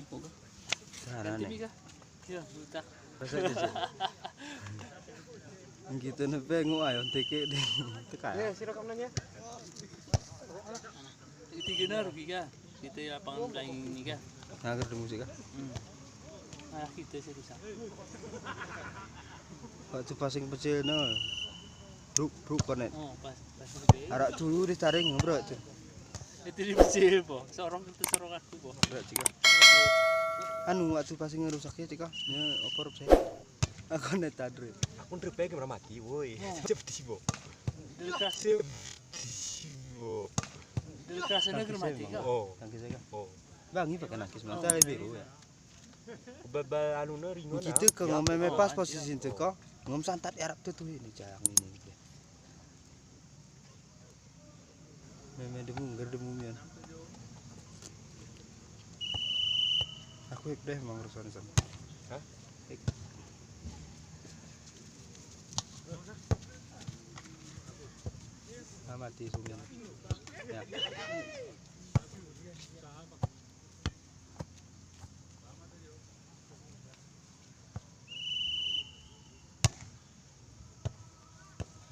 Poga. Sarane. Ganti ka. Ya, buta. Rasa kecil. Gitu nepe ayo teke deh. Teka. Ya, silakan nanya. Tiga na rugi ka. Kita lapangan lain ini ka. Nagar di musik kah? Nah, kita seriusan. Waktu passing kecil no. Bruk konet. Oh, pas gede. Arak dulu ditaring bro tuh. Itu di kecil po. Sorong aku po. Bro cika. Anu waktu passing rusaknya cika. Ya opor saya. Aku net tadre. Aku ngerepek yang mati, woi. Cepet sih, Bo. Dekas. Bo. Dekas sana mati ka. Oh, Tangkis saya. oh. Bang ini pakai nakis mata lebih ya. Bebal anu na ringon. Gitu ke ngomeme pas posisi itu kok. Ngom santat Arab tuh ini jayang ini. Meme demu mian. Aku ik deh mang rusuhan sana. Hah? Ik. Mati sumian. Ya.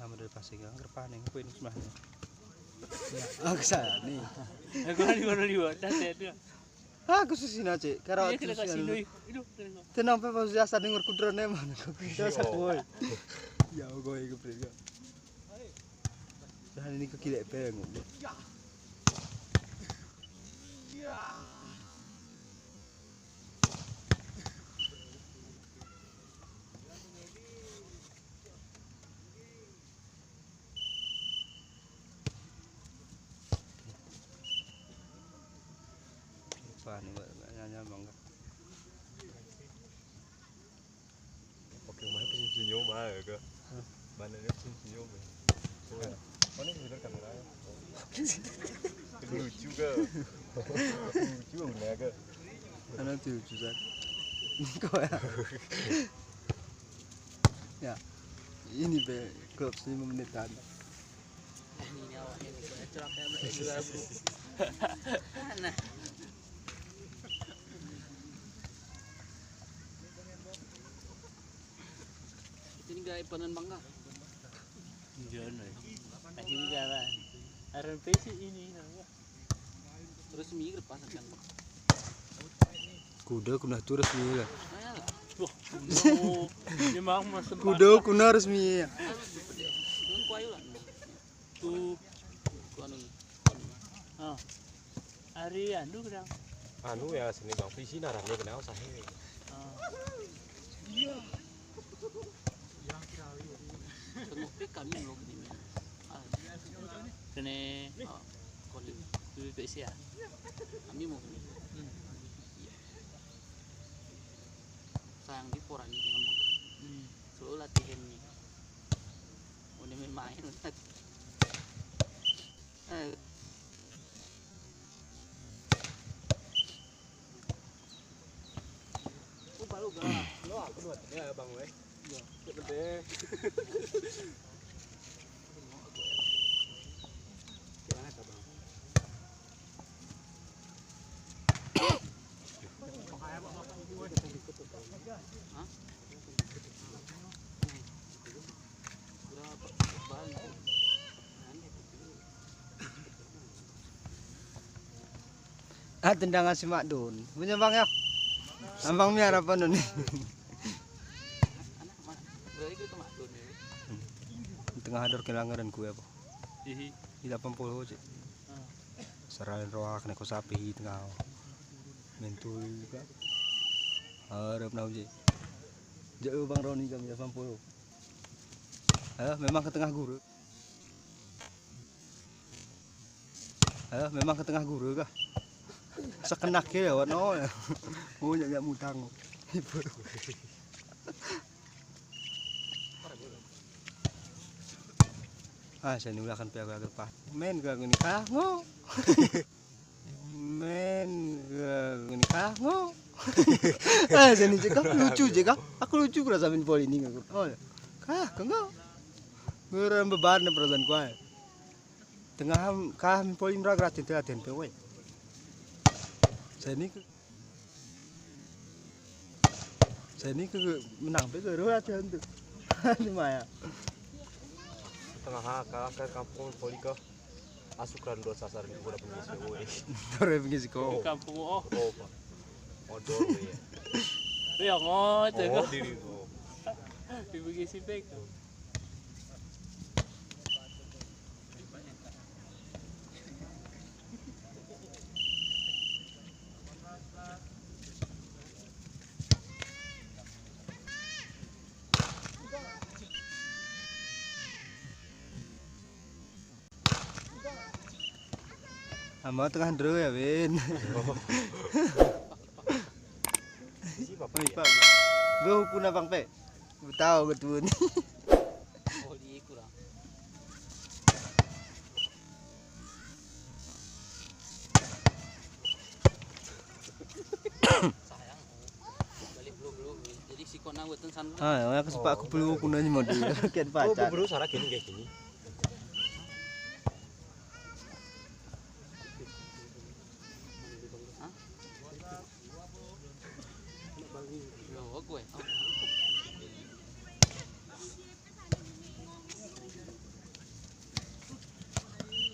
Nama dari pasing yang kerpaning kuin semahnya. Aku saya nih. Aku di luar. Aku susina cek. Karena Iya, kita kasih doi. tenang pe pas jasa dengar kudrone mana. Jasa boy. Ya gue ikut juga. Dah ini ke kilek pe ngomong. Apa nih nyanyi bangga. Oke, mana pun senyum mah ke. Mana dia senyum. Mana bener kamera. Lucu ke. Lucu bener ke. Mana tuh jusan. Kau ya. Ya. Ini be klub 5 menitan. Ini awalnya cerak kayak nah. Ini gaya panen bangga. Jangan. Ini gaya. RMP sih ini. Terus mikir pasangan. Kuda kuna tu resmi lah. Wah, memang masuk. Kuda kuna resmi. Dengan kuayu lah. Tuh, anu. Ah, hari anu kadang. Anu ya sini Bang Visi narane kenal sahe. Iya. Tengok kami loh gini. Kene kalau itu besi ya. Kami mau gini. Sayang di poran ini dengan mau. Selalu latihan nih. Udah main udah. Baru gak? Lo aku buat ya Bang we. Iya. Gede. Gimana Bang? Hah? Berapa? Banyak. Tendangan si Makdun. Punya Bang ya. Abang mi harapan nih. Anak mana? Berarti kita Makdun ya. Tengah hadar kelangaran gue apa? Ihi. Di 80 cek. Serain roak neko sapi tengah. Mentul juga. Harap nau cek. Jauh Bang Roni jam 80. Memang ke tengah guru. Memang ke tengah guru kah? Sekenak ya warna ya. Oh nyak mutang. Ibu. Saya nula akan pihak pak. Men gak gini kango. Men gak gini kango. Saya ni cakap lucu je kah? Aku lucu berasa main poli ni aku. Oh, kah kango. Beran beban perasaan kuai. Tengah kah main poli meragat itu latihan pe. Saya ni Saya ini ke menang pe guru aja untuk. Ini Maya. Tengah ke kampung Polika. Asukan dua sasaran di bola pengisi kowe. Tore pengisi ko. Kampung oh. Oh, Pak. Odor kowe ya. Ya ngono Oh, kok. diri ko. Dibagi si Bek. Ama tengah ndro ya, Win. Si Bapak. Oi, Pak. Go kuna Bang Pe. Tahu ketun. Oh, di kurang. Sayang. Balik belum. Jadi si kona weton san. Ah, aku sepak aku perlu kuna ni mode. Ken Oh, pacar. bro sarah gini kayak gini. Hah? Yo, gue.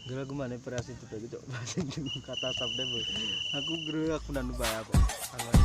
Gara gimana operasi itu tadi cok bahasa kata sabda bu. Aku gerak aku nandu bayar apa.